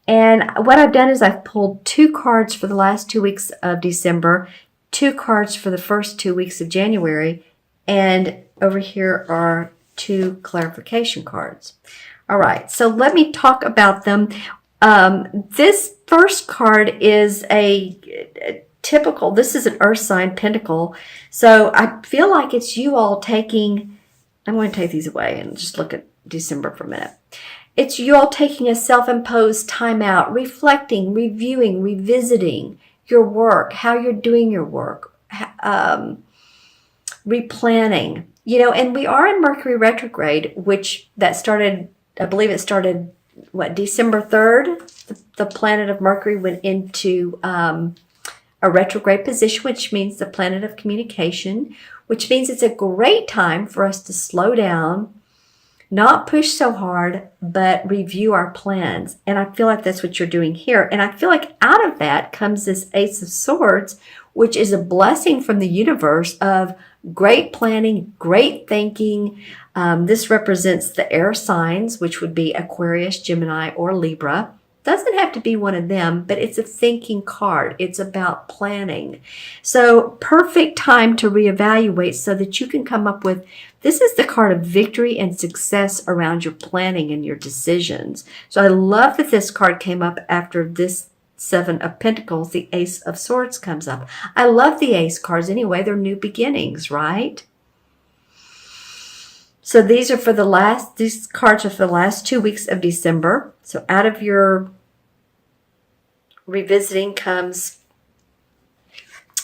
And what I've done is I've pulled 2 cards for the last 2 weeks of December, 2 cards for the first 2 weeks of January, and over here are 2 clarification cards. All right, so let me talk about them. This first card is a typical, this is an earth sign pentacle. So I feel like it's you all taking, I'm going to take these away and just look at December for a minute. It's you all taking a self-imposed time out, reflecting, reviewing, revisiting your work, how you're doing your work, replanning. You know, and we are in Mercury retrograde, which that started, I believe it started, December 3rd? The planet of Mercury went into a retrograde position, which means the planet of communication, which means it's a great time for us to slow down, not push so hard, but review our plans. And I feel like that's what you're doing here. And I feel like out of that comes this Ace of Swords, which is a blessing from the universe of great planning, great thinking. This represents the air signs, which would be Aquarius, Gemini, or Libra. Doesn't have to be one of them, but it's a thinking card. It's about planning. So perfect time to reevaluate so that you can come up with, this is the card of victory and success around your planning and your decisions. So I love that this card came up after this 7 of Pentacles. The Ace of Swords comes up. I love the Ace cards anyway. They're new beginnings, right? So these cards are for the last 2 weeks of December. So out of your revisiting comes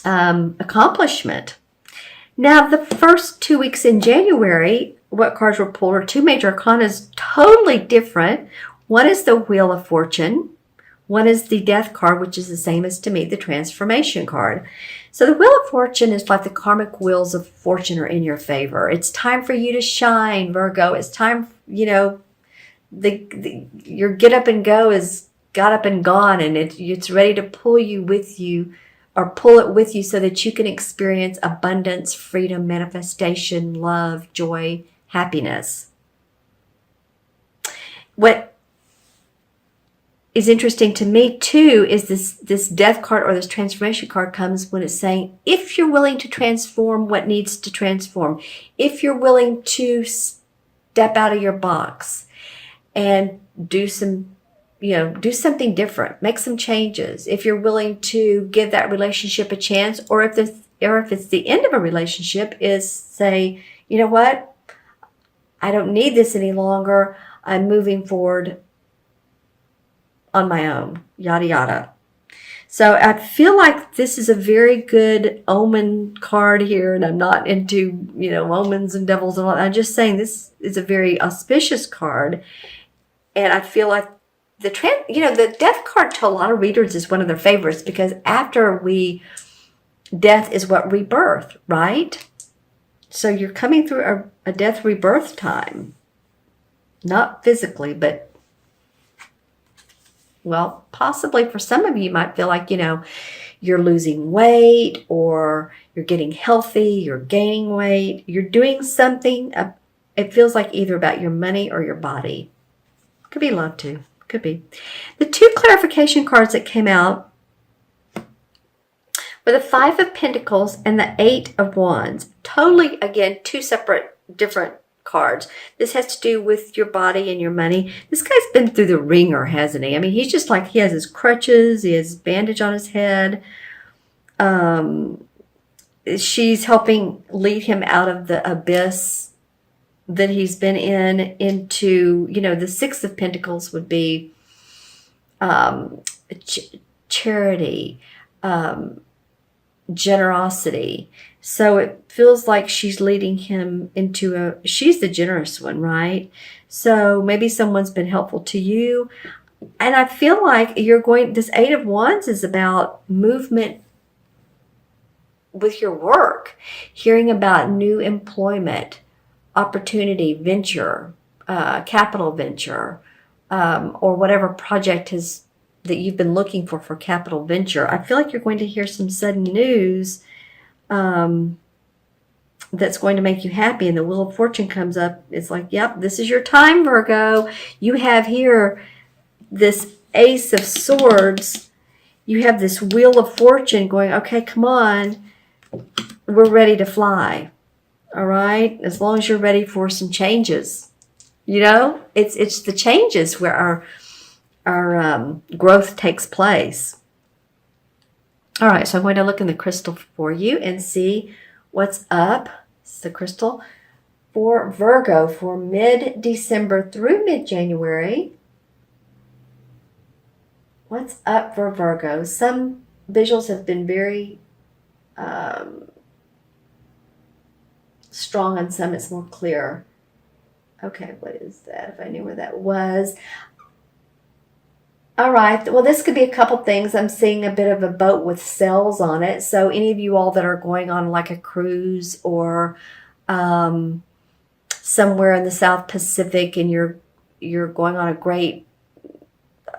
accomplishment. Now, the first 2 weeks in January, what cards were pulled are 2 major arcanas, totally different. One is the Wheel of Fortune. One is the Death card, which is the same as, to me, the Transformation card. So the Wheel of Fortune is like the karmic wheels of fortune are in your favor. It's time for you to shine, Virgo. It's time, you know, your get up and go is got up and gone, and it's ready to pull you with you, or pull it with you so that you can experience abundance, freedom, manifestation, love, joy, happiness. What is interesting to me too is this Death card or this Transformation card comes when it's saying, if you're willing to transform what needs to transform, if you're willing to step out of your box and do something different, make some changes, if you're willing to give that relationship a chance, or if it's the end of a relationship, is say, you know what, I don't need this any longer, I'm moving forward on my own, yada yada. So I feel like this is a very good omen card here, and I'm not into, omens and devils and all. I'm just saying this is a very auspicious card, and I feel like the Death card to a lot of readers is one of their favorites, because death is what rebirth, right? So you're coming through a death rebirth time, not physically, but well, possibly for some of you might feel like, you're losing weight, or you're getting healthy, you're gaining weight, you're doing something. It feels like either about your money or your body. Could be love too. Could be. The 2 clarification cards that came out were the 5 of Pentacles and the 8 of Wands. Totally, again, 2 separate, different cards. This has to do with your body and your money. This guy's been through the ringer, hasn't he? I mean, he's just like, he has his crutches, he has bandage on his head. She's helping lead him out of the abyss that he's been into, the 6 of Pentacles would be charity, generosity. So it feels like she's leading him into she's the generous one, right? So maybe someone's been helpful to you. And I feel like this 8 of Wands is about movement with your work, hearing about new employment, opportunity, venture, capital venture, or whatever project that you've been looking for capital venture. I feel like you're going to hear some sudden news that's going to make you happy, and the Wheel of Fortune comes up. It's like, yep, this is your time, Virgo. You have here this Ace of Swords, you have this Wheel of Fortune going, okay, come on, we're ready to fly. All right, as long as you're ready for some changes. You know, it's the changes where our growth takes place. All right, so I'm going to look in the crystal for you and see what's up. This is the crystal for Virgo for mid-December through mid-January. What's up for Virgo? Some visuals have been very strong, and some it's more clear. Okay, what is that? If I knew where that was. All right, well, this could be a couple things. I'm seeing a bit of a boat with sails on it. So any of you all that are going on like a cruise or somewhere in the South Pacific, and you're going on a great,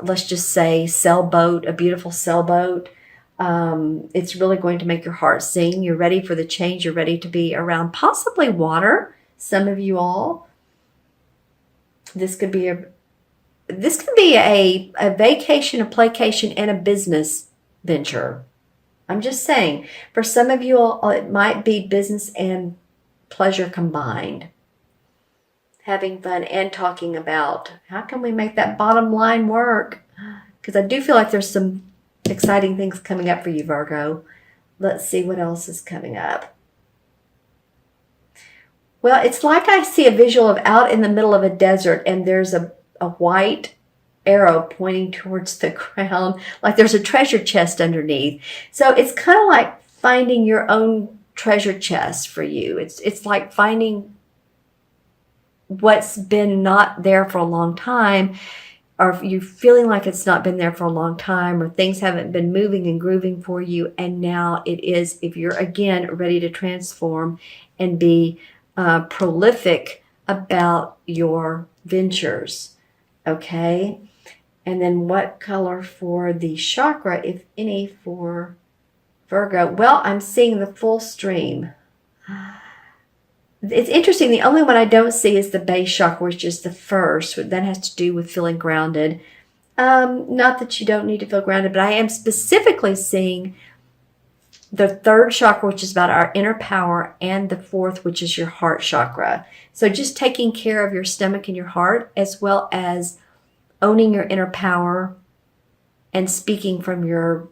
let's just say, sailboat, a beautiful sailboat, it's really going to make your heart sing. You're ready for the change. You're ready to be around possibly water. Some of you all. This could be a vacation, a playcation, and a business venture. I'm just saying, for some of you all, it might be business and pleasure combined. Having fun and talking about how can we make that bottom line work? Because I do feel like there's some exciting things coming up for you, Virgo. Let's see what else is coming up. Well, it's like I see a visual of out in the middle of a desert, and there's a white arrow pointing towards the ground, like there's a treasure chest underneath. So it's kind of like finding your own treasure chest for you. It's like finding what's been not there for a long time, or you feeling like it's not been there for a long time, or things haven't been moving and grooving for you, and now it is, if you're again ready to transform and be prolific about your ventures. Okay, and then what color for the chakra, if any, for Virgo? Well, I'm seeing the full stream. It's interesting. The only one I don't see is the base chakra, which is the first. That has to do with feeling grounded. Not that you don't need to feel grounded, but I am specifically seeing the third chakra, which is about our inner power, and the fourth, which is your heart chakra. So just taking care of your stomach and your heart, as well as owning your inner power and speaking from your,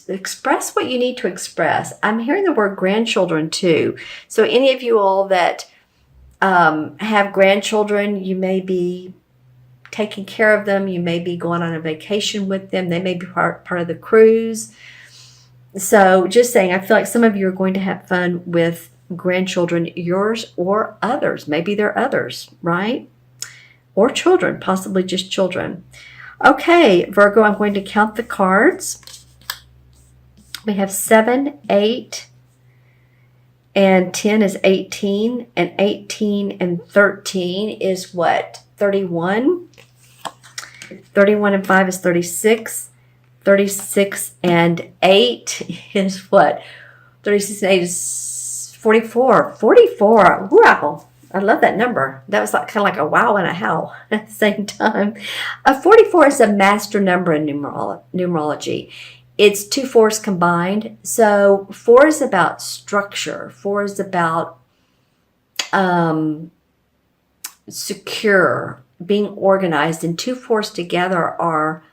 express what you need to express. I'm hearing the word grandchildren too. So any of you all that have grandchildren, you may be taking care of them. You may be going on a vacation with them. They may be part of the cruise. So just saying, I feel like some of you are going to have fun with grandchildren, yours or others. Maybe they're others, right? Or children, possibly just children. Okay, Virgo, I'm going to count the cards. We have 7, 8, and 10 is 18, and 18 and 13 is what? 31. 31 and 5 is 36. 36 and 8 is what? 36 and 8 is 44. 44. Wow. I love that number. That was like, kind of like a wow and a how at the same time. 44 is a master number in numerology. It's 2 fours combined. So 4 is about structure. 4 is about secure, being organized. And 2 fours together are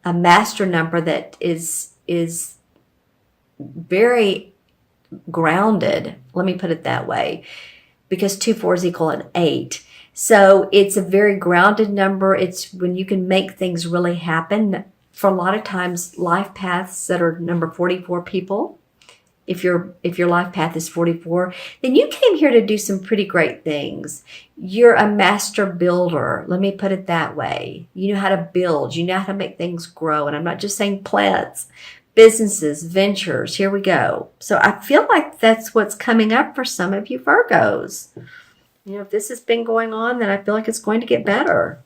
a master number that is very grounded. Let me put it that way, because 2 fours equal an 8. So it's a very grounded number. It's when you can make things really happen. For a lot of times, life paths that are number 44 people, if your life path is 44, then you came here to do some pretty great things. You're a master builder. Let me put it that way. You know how to build. You know how to make things grow. And I'm not just saying plants, businesses, ventures. Here we go. So I feel like that's what's coming up for some of you Virgos. You know, if this has been going on, then I feel like it's going to get better.